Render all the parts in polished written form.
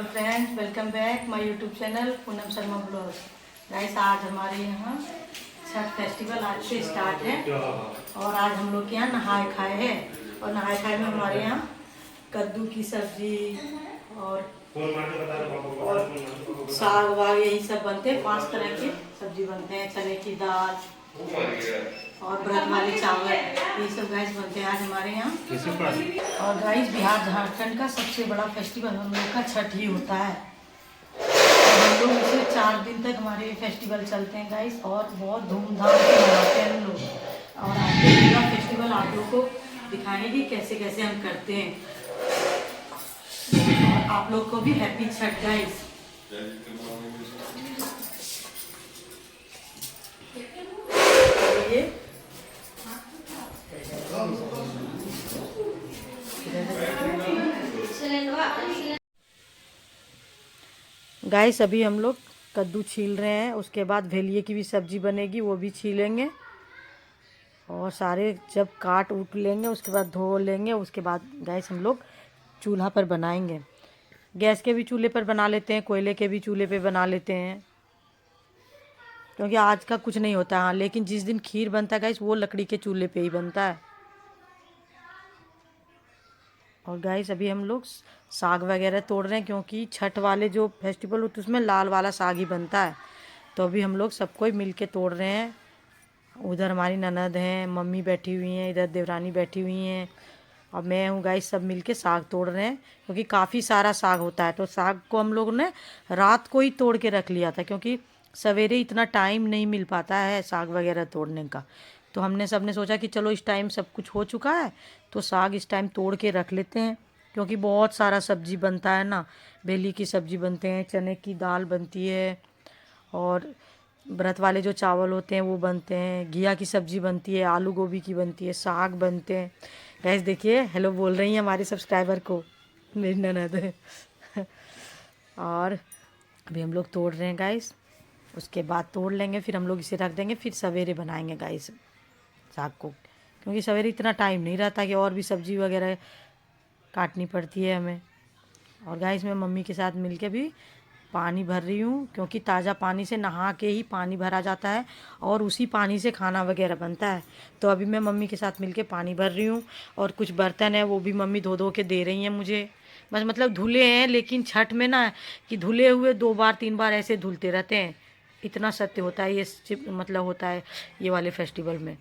Hello friends, welcome back my YouTube channel Poonam Sharma blog. Guys, आज हमारे यहाँ छठ फेस्टिवल आज से स्टार्ट है और आज हम लोग के यहाँ नहाए खाए है। और नहाए खाए में हमारे यहाँ कद्दू की सब्जी और साग वाग यही सब बनते हैं। 5 तरह के सब्जी बनते हैं, चने की दाल और व्रत वाले चावल, ये सब गाइस बनते हैं आज हमारे यहाँ। और गाइस, बिहार झारखंड का सबसे बड़ा फेस्टिवल हम लोग का छठ ही होता है। और हम लोग इसे 4 दिन तक हमारे फेस्टिवल चलते हैं गाइस, और बहुत धूमधाम से मनाते हैं हम लोग। और आज पूरा फेस्टिवल आप लोग को दिखाएंगे कि कैसे कैसे हम करते हैं। और आप लोग को भी हैप्पी छठ गाइस। गाइस, अभी हम लोग कद्दू छील रहे हैं, उसके बाद भेलिए की भी सब्जी बनेगी, वो भी छीलेंगे। और सारे जब काट उट लेंगे उसके बाद धो लेंगे, उसके बाद गैस हम लोग चूल्हा पर बनाएंगे। गैस के भी चूल्हे पर बना लेते हैं, कोयले के भी चूल्हे पे बना लेते हैं, क्योंकि आज का कुछ नहीं होता। हाँ, लेकिन जिस दिन खीर बनता है गैस, वो लकड़ी के चूल्हे पे ही बनता है। और गाइस, अभी हम लोग साग वगैरह तोड़ रहे हैं, क्योंकि छठ वाले जो फेस्टिवल होते हैं उसमें लाल वाला साग ही बनता है। तो अभी हम लोग सब कोई मिल के तोड़ रहे हैं। उधर हमारी ननद हैं, मम्मी बैठी हुई हैं, इधर देवरानी बैठी हुई हैं, और मैं हूँ गाइस। सब मिल के साग तोड़ रहे हैं, क्योंकि काफ़ी सारा साग होता है। तो साग को हम लोग ने रात को ही तोड़ के रख लिया था, क्योंकि सवेरे इतना टाइम नहीं मिल पाता है साग वगैरह तोड़ने का। तो हमने सबने सोचा कि चलो इस टाइम सब कुछ हो चुका है, तो साग इस टाइम तोड़ के रख लेते हैं, क्योंकि बहुत सारा सब्जी बनता है ना। बेली की सब्जी बनते हैं, चने की दाल बनती है, और व्रत वाले जो चावल होते हैं वो बनते हैं, घिया की सब्जी बनती है, आलू गोभी की बनती है, साग बनते हैं। गैस देखिए, हेलो बोल रही हैं हमारे सब्सक्राइबर को, मेरी ननद है। और अभी हम लोग तोड़ रहे हैं गाइस, उसके बाद तोड़ लेंगे, फिर हम लोग इसे रख देंगे, फिर सवेरे बनाएंगे गाइस साग को, क्योंकि सवेरे इतना टाइम नहीं रहता कि और भी सब्जी वगैरह काटनी पड़ती है हमें। और गाइस, मैं मम्मी के साथ मिलके भी पानी भर रही हूँ, क्योंकि ताज़ा पानी से नहा के ही पानी भरा जाता है और उसी पानी से खाना वगैरह बनता है। तो अभी मैं मम्मी के साथ मिलके पानी भर रही हूँ, और कुछ बर्तन है वो भी मम्मी धो धो के दे रही हैं मुझे। बस मतलब धुले हैं, लेकिन छठ में ना कि धुले हुए 2 बार 3 बार ऐसे धुलते रहते हैं। इतना सत्य होता है ये, मतलब होता है ये वाले फेस्टिवल में,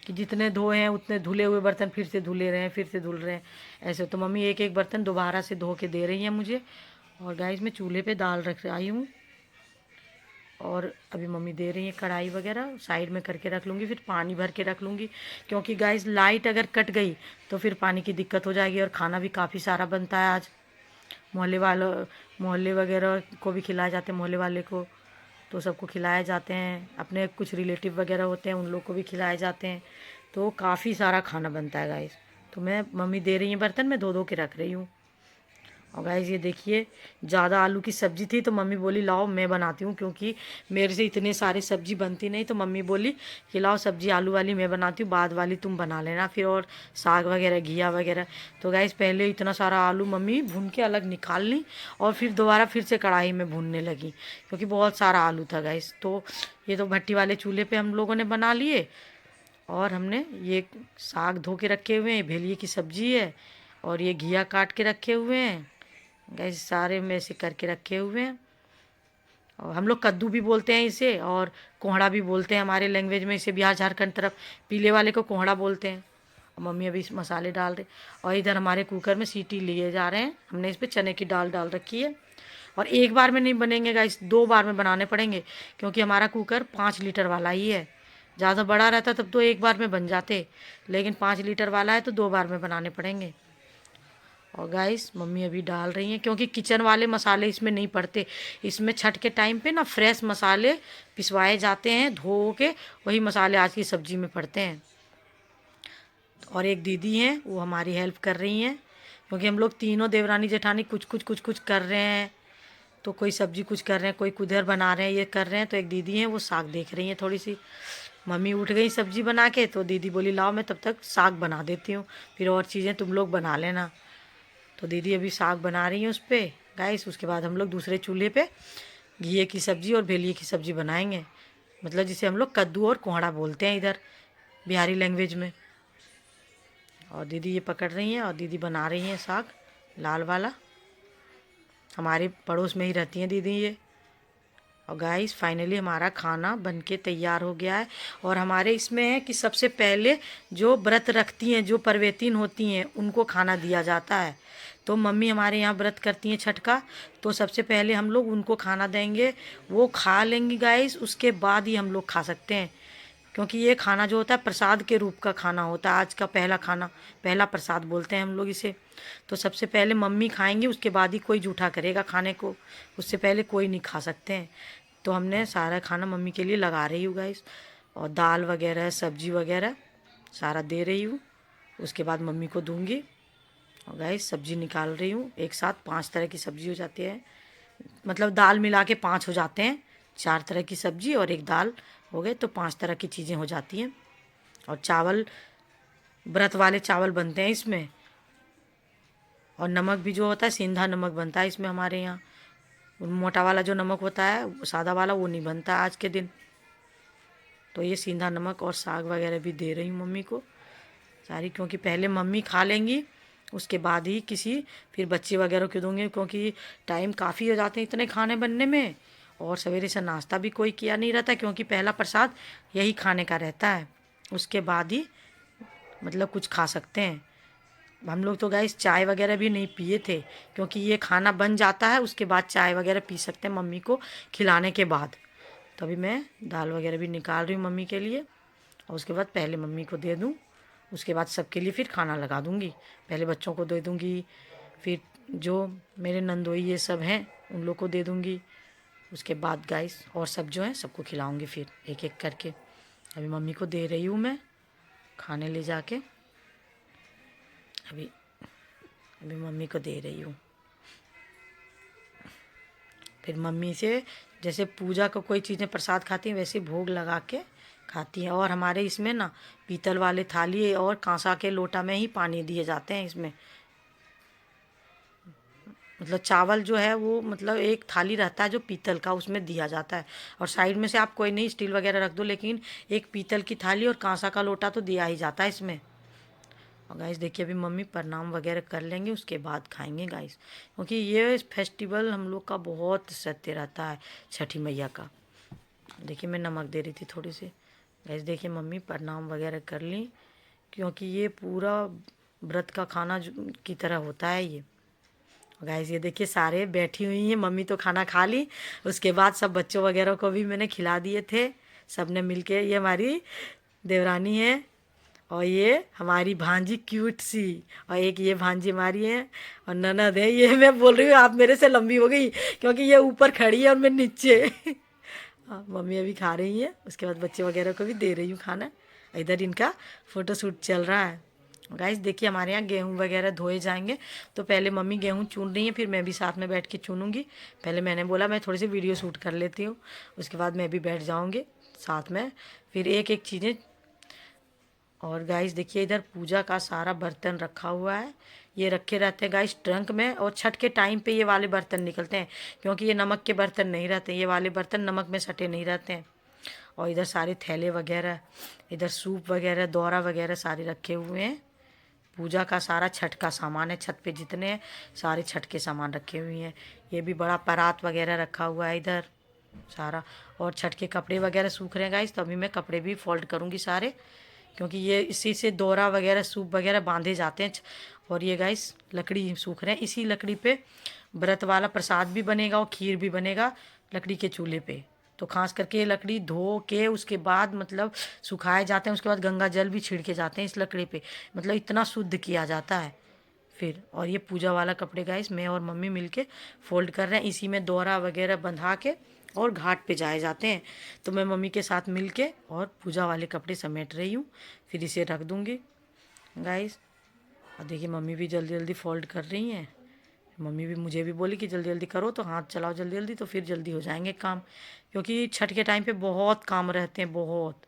कि जितने धोए हैं उतने धुले हुए बर्तन फिर से धुले रहे हैं, फिर से धुल रहे हैं ऐसे। तो मम्मी एक एक बर्तन दोबारा से धो के दे रही हैं मुझे। और गाइस, मैं चूल्हे पे दाल रख आई हूँ, और अभी मम्मी दे रही है कढ़ाई वगैरह, साइड में करके रख लूँगी, फिर पानी भर के रख लूँगी, क्योंकि गाइस लाइट अगर कट गई तो फिर पानी की दिक्कत हो जाएगी। और खाना भी काफ़ी सारा बनता है आज, मोहल्ले वगैरह को भी खिलाए जाते हैं, मोहल्ले वाले को तो सबको खिलाए जाते हैं, अपने कुछ रिलेटिव वगैरह होते हैं उन लोग को भी खिलाए जाते हैं। तो काफ़ी सारा खाना बनता है गाइस। तो मैं मम्मी दे रही हैं बर्तन, में धो धो के रख रही हूँ। और गाइस, ये देखिए, ज़्यादा आलू की सब्ज़ी थी तो मम्मी बोली लाओ मैं बनाती हूँ, क्योंकि मेरे से इतने सारे सब्ज़ी बनती नहीं। तो मम्मी बोली कि लाओ सब्ज़ी आलू वाली मैं बनाती हूँ, बाद वाली तुम बना लेना फिर, और साग वगैरह घिया वगैरह। तो गाइस, पहले इतना सारा आलू मम्मी भून के अलग निकाल ली, और फिर दोबारा फिर से कढ़ाई में भूनने लगी, क्योंकि बहुत सारा आलू था गाइस। तो ये तो भट्टी वाले चूल्हे पर हम लोगों ने बना लिए। और हमने ये साग धो के रखे हुए हैं, भेलिए की सब्ज़ी है, और ये घिया काट के रखे हुए हैं गैस, सारे में से करके रखे हुए हैं। और हम लोग कद्दू भी बोलते हैं इसे, और कोहड़ा भी बोलते हैं हमारे लैंग्वेज में इसे, बिहार झारखंड तरफ पीले वाले को कोहड़ा बोलते हैं। और मम्मी अभी इस मसाले डाल रहे, और इधर हमारे कुकर में सीटी लिए जा रहे हैं। हमने इस पर चने की दाल डाल रखी है। और एक बार में नहीं बनेंगे गाइस, 2 बार में बनाने पड़ेंगे, क्योंकि हमारा कुकर 5 लीटर वाला ही है। ज़्यादा बड़ा रहता तब तो एक बार में बन जाते, लेकिन 5 लीटर वाला है तो 2 बार में बनाने पड़ेंगे। और गाइस, मम्मी अभी डाल रही हैं, क्योंकि किचन वाले मसाले इसमें नहीं पड़ते। इसमें छठ के टाइम पे ना फ्रेश मसाले पिसवाए जाते हैं, धो के वही मसाले आज की सब्ज़ी में पड़ते हैं। और एक दीदी हैं, वो हमारी हेल्प कर रही हैं, क्योंकि हम लोग तीनों देवरानी जेठानी कुछ कर रहे हैं। तो कोई सब्जी कुछ कर रहे हैं, कोई कुधर बना रहे हैं, ये कर रहे हैं। तो एक दीदी हैं, वो साग देख रही हैं थोड़ी सी। मम्मी उठ गई सब्जी बना के, तो दीदी बोली लाओ मैं तब तक साग बना देती हूँ, फिर और चीज़ें तुम लोग बना लेना। तो दीदी अभी साग बना रही हैं उस पर, गाइस। उसके बाद हम लोग दूसरे चूल्हे पे घिये की सब्ज़ी और भेलिए की सब्ज़ी बनाएंगे, मतलब जिसे हम लोग कद्दू और कोहड़ा बोलते हैं इधर बिहारी लैंग्वेज में। और दीदी ये पकड़ रही हैं और दीदी बना रही हैं साग लाल वाला। हमारे पड़ोस में ही रहती हैं दीदी ये। और गाइस फाइनली हमारा खाना बनके तैयार हो गया है। और हमारे इसमें है कि सबसे पहले जो व्रत रखती हैं, जो परवेतीन होती हैं, उनको खाना दिया जाता है। तो मम्मी हमारे यहाँ व्रत करती हैं छठ का, तो सबसे पहले हम लोग उनको खाना देंगे, वो खा लेंगी गाइस, उसके बाद ही हम लोग खा सकते हैं। क्योंकि ये खाना जो होता है प्रसाद के रूप का खाना होता है, आज का पहला खाना, पहला प्रसाद बोलते हैं हम लोग इसे। तो सबसे पहले मम्मी खाएंगी, उसके बाद ही कोई जूठा करेगा खाने को, उससे पहले कोई नहीं खा सकते हैं। तो हमने सारा खाना मम्मी के लिए लगा रही हूँ गाइस, और दाल वगैरह सब्जी वगैरह सारा दे रही हूँ। उसके बाद मम्मी को दूंगी। और गाइस सब्जी निकाल रही हूँ, एक साथ 5 तरह की सब्जी हो जाती है, मतलब दाल मिला के 5 हो जाते हैं। 4 तरह की सब्जी और एक दाल हो गए तो 5 तरह की चीज़ें हो जाती हैं। और चावल, व्रत वाले चावल बनते हैं इसमें। और नमक भी जो होता है सेंधा नमक बनता है इसमें हमारे यहाँ। मोटा वाला जो नमक होता है सादा वाला वो नहीं बनता आज के दिन। तो ये सीधा नमक और साग वगैरह भी दे रही हूँ मम्मी को सारी, क्योंकि पहले मम्मी खा लेंगी, उसके बाद ही किसी फिर बच्चे वगैरह को दूँगी, क्योंकि टाइम काफ़ी हो जाते हैं इतने खाने बनने में। और सवेरे से नाश्ता भी कोई किया नहीं रहता, क्योंकि पहला प्रसाद यही खाने का रहता है, उसके बाद ही मतलब कुछ खा सकते हैं। हम लोग तो गाइस चाय वगैरह भी नहीं पिए थे, क्योंकि ये खाना बन जाता है उसके बाद चाय वगैरह पी सकते हैं मम्मी को खिलाने के बाद। तो अभी मैं दाल वगैरह भी निकाल रही हूँ मम्मी के लिए, और उसके बाद पहले मम्मी को दे दूँ, उसके बाद सबके लिए फिर खाना लगा दूँगी। पहले बच्चों को दे दूँगी, फिर जो मेरे नंदोई ये सब हैं उन लोग को दे दूँगी। उसके बाद गाइस और सब जो हैं सबको खिलाऊँगी फिर एक एक करके। अभी मम्मी को दे रही हूँ मैं खाने ले जाके, अभी अभी मम्मी को दे रही हूँ। फिर मम्मी से जैसे पूजा को कोई चीज़ें प्रसाद खाती हैं वैसे भोग लगा के खाती हैं। और हमारे इसमें ना पीतल वाले थाली और कांसा के लोटा में ही पानी दिए जाते हैं इसमें। मतलब चावल जो है वो मतलब एक थाली रहता है जो पीतल का, उसमें दिया जाता है। और साइड में से आप कोई नहीं स्टील वगैरह रख दो, लेकिन एक पीतल की थाली और कांसा का लोटा तो दिया ही जाता है इसमें। और गाइस देखिए अभी मम्मी प्रणाम वगैरह कर लेंगे उसके बाद खाएंगे गाइस, क्योंकि ये फेस्टिवल हम लोग का बहुत सत्य रहता है छठी मैया का। देखिए मैं नमक दे रही थी थोड़ी सी। गाइस देखिए मम्मी प्रणाम वगैरह कर ली, क्योंकि ये पूरा व्रत का खाना की तरह होता है ये। गाइस ये देखिए सारे बैठी हुई हैं, मम्मी तो खाना खा ली, उसके बाद सब बच्चों वगैरह को भी मैंने खिला दिए थे सब ने मिल के। ये हमारी देवरानी है, और ये हमारी भांजी क्यूट सी, और एक ये भांजी हमारी है, और ननद है। ये मैं बोल रही हूँ आप मेरे से लंबी हो गई, क्योंकि ये ऊपर खड़ी है और मैं नीचे। हाँ, मम्मी अभी खा रही है, उसके बाद बच्चे वगैरह को भी दे रही हूँ खाना। इधर इनका फ़ोटो शूट चल रहा है। गाइस देखिए हमारे यहाँ गेहूँ वगैरह धोए जाएंगे, तो पहले मम्मी गेहूँ चुन रही हैं, फिर मैं भी साथ में बैठ के चुनूँगी। पहले मैंने बोला मैं थोड़ी सी वीडियो शूट कर लेती हूँ, उसके बाद मैं भी बैठ जाऊँगी साथ में, फिर एक एक चीज़ें। और गाइस देखिए इधर पूजा का सारा बर्तन रखा हुआ है, ये रखे रहते हैं गाइस ट्रंक में। और छठ के टाइम पे ये वाले बर्तन निकलते हैं, क्योंकि ये नमक के बर्तन नहीं रहते, ये वाले बर्तन नमक में सटे नहीं रहते हैं। और इधर सारे थैले वगैरह, इधर सूप वगैरह दौरा वगैरह सारे रखे हुए हैं। पूजा का सारा छठ का सामान है, छत पे जितने हैं सारे छठ के सामान रखे हुए हैं। ये भी बड़ा परात वगैरह रखा हुआ है इधर सारा। और छठ के कपड़े वगैरह सूख रहे हैं गाइस, तो अभी मैं कपड़े भी फोल्ड करूँगी सारे, क्योंकि ये इसी से दौरा वगैरह सूप वगैरह बांधे जाते हैं। और ये गाइस लकड़ी सूख रहे हैं, इसी लकड़ी पे व्रत वाला प्रसाद भी बनेगा और खीर भी बनेगा लकड़ी के चूल्हे पे। तो खास करके ये लकड़ी धो के उसके बाद मतलब सुखाए जाते हैं, उसके बाद गंगा जल भी छिड़के जाते हैं इस लकड़ी पे, मतलब इतना शुद्ध किया जाता है फिर। और ये पूजा वाला कपड़े गाइस मैं और मम्मी मिलके फोल्ड कर रहे हैं, इसी में दौरा वगैरह बंधा के और घाट पे जाए जाते हैं। तो मैं मम्मी के साथ मिलके और पूजा वाले कपड़े समेट रही हूँ, फिर इसे रख दूँगी गाइस। और देखिए मम्मी भी जल्दी जल्दी फोल्ड कर रही हैं। मम्मी भी मुझे भी बोली कि जल्दी जल्दी करो, तो हाथ चलाओ जल्दी जल्दी, तो फिर जल्दी हो जाएंगे काम। क्योंकि छठ के टाइम पे बहुत काम रहते हैं, बहुत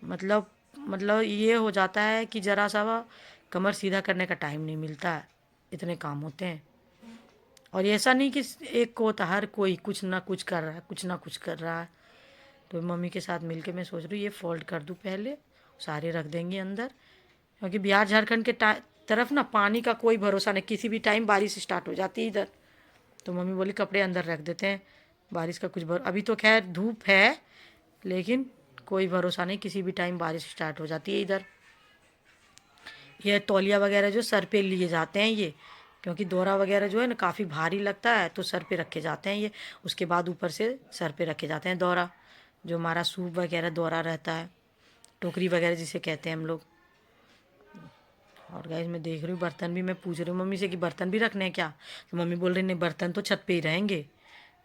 मतलब ये हो जाता है कि ज़रा सा कमर सीधा करने का टाइम नहीं मिलता है, इतने काम होते हैं। और ऐसा नहीं कि एक को होता, हर कोई कुछ ना कुछ कर रहा है, कुछ ना कुछ कर रहा है। तो मम्मी के साथ मिलके मैं सोच रही हूँ ये फोल्ड कर दूँ पहले, सारे रख देंगे अंदर, क्योंकि बिहार झारखंड के तरफ ना पानी का कोई भरोसा नहीं, किसी भी टाइम बारिश स्टार्ट हो जाती है इधर। तो मम्मी बोली कपड़े अंदर रख देते हैं, बारिश का कुछ अभी तो खैर धूप है, लेकिन कोई भरोसा नहीं, किसी भी टाइम बारिश स्टार्ट हो जाती है इधर। ये तौलिया वगैरह जो सर पे लिए जाते हैं ये, क्योंकि दौरा वगैरह जो है ना काफ़ी भारी लगता है, तो सर पे रखे जाते हैं ये। उसके बाद ऊपर से सर पे रखे जाते हैं दौरा, जो हमारा सूप वगैरह दौरा रहता है, टोकरी वगैरह जिसे कहते हैं हम लोग। और गाइस मैं देख रही हूँ बर्तन भी, मैं पूछ रही हूँ मम्मी से कि बर्तन भी रखने हैं क्या, तो मम्मी बोल रही नहीं बर्तन तो छत पे ही रहेंगे।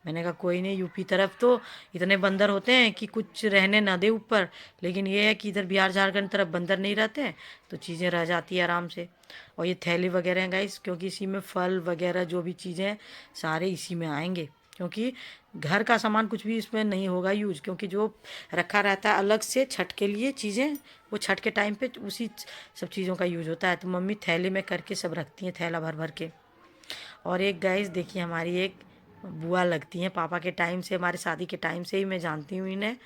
मैंने कहा कोई नहीं, यूपी तरफ तो इतने बंदर होते हैं कि कुछ रहने ना दे ऊपर, लेकिन ये है कि इधर बिहार झारखंड तरफ बंदर नहीं रहते हैं, तो चीज़ें रह जाती है आराम से। और ये थैली वगैरह हैं गाइस, क्योंकि इसी में फल वगैरह जो भी चीज़ें हैं सारे इसी में आएंगे, क्योंकि घर का सामान कुछ भी इसमें नहीं होगा यूज, क्योंकि जो रखा रहता है अलग से छठ के लिए चीज़ें, वो छठ के टाइम पे उसी सब चीज़ों का यूज होता है। तो मम्मी थैले में करके सब रखती हैं, थैला भर भर के। और एक गाइस देखिए हमारी एक बुआ लगती हैं, पापा के टाइम से, हमारे शादी के टाइम से ही मैं जानती हूँ इन्हें,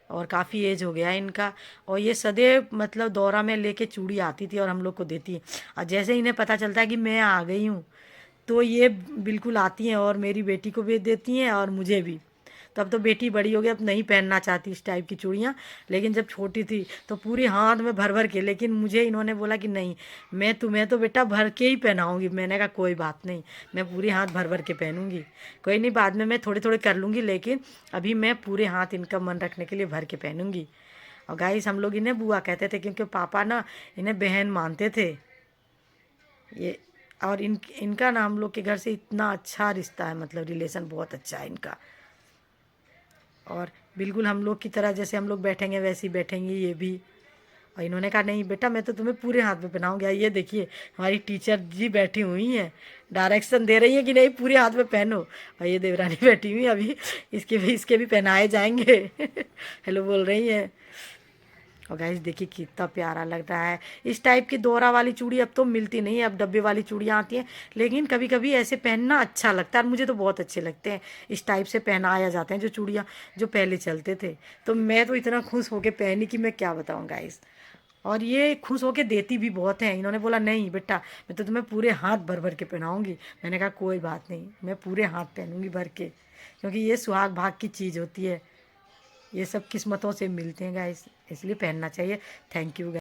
और काफ़ी एज हो गया है इनका। और ये सदैव मतलब दौरा में लेके चूड़ी आती थी और हम लोग को देती है, और जैसे इन्हें पता चलता है कि मैं आ गई हूँ, तो ये बिल्कुल आती हैं और मेरी बेटी को भी देती हैं और मुझे भी। तब तो बेटी बड़ी हो गई, अब नहीं पहनना चाहती इस टाइप की चूड़ियाँ, लेकिन जब छोटी थी तो पूरे हाथ में भर भर के, लेकिन मुझे इन्होंने बोला कि नहीं, मैं तुम्हें तो बेटा भर के ही पहनाऊँगी। मैंने कहा कोई बात नहीं, मैं पूरे हाथ भर भर के पहनूँगी, कोई नहीं, बाद में मैं थोड़े थोड़े कर लूँगी, लेकिन अभी मैं पूरे हाथ इनका मन रखने के लिए भर के पहनूँगी। और गाइस हम लोग इन्हें बुआ कहते थे, क्योंकि पापा ना इन्हें बहन मानते थे ये। और इनका ना हम लोग के घर से इतना अच्छा रिश्ता है, मतलब रिलेशन बहुत अच्छा है इनका। और बिल्कुल हम लोग की तरह जैसे हम लोग बैठेंगे वैसे ही बैठेंगे ये भी। और इन्होंने कहा नहीं बेटा मैं तो तुम्हें पूरे हाथ में पहनाऊंगी। ये देखिए हमारी टीचर जी बैठी हुई हैं, डायरेक्शन दे रही है कि नहीं पूरे हाथ में पहनो। और ये देवरानी बैठी हुई अभी, इसके भी पहनाए जाएंगे हेलो बोल रही है। और गाइस देखिए कितना प्यारा लग रहा है। इस टाइप की दोहरा वाली चूड़ी अब तो मिलती नहीं है, अब डब्बे वाली चूड़ियाँ आती हैं, लेकिन कभी कभी ऐसे पहनना अच्छा लगता है, और मुझे तो बहुत अच्छे लगते हैं इस टाइप से पहनाया जाते हैं जो चूड़ियाँ जो पहले चलते थे। तो मैं तो इतना खुश होके पहनी कि मैं क्या बताऊँ गाइस। और ये खुश होके देती भी बहुत हैं, इन्होंने बोला नहीं बेटा मैं तो तुम्हें पूरे हाथ भर भर के पहनाऊँगी। मैंने कहा कोई बात नहीं, मैं पूरे हाथ पहनूँगी भर के, क्योंकि ये सुहाग भाग की चीज़ होती है, ये सब किस्मतों से मिलते हैं गाइस, इसलिए पहनना चाहिए। Thank you.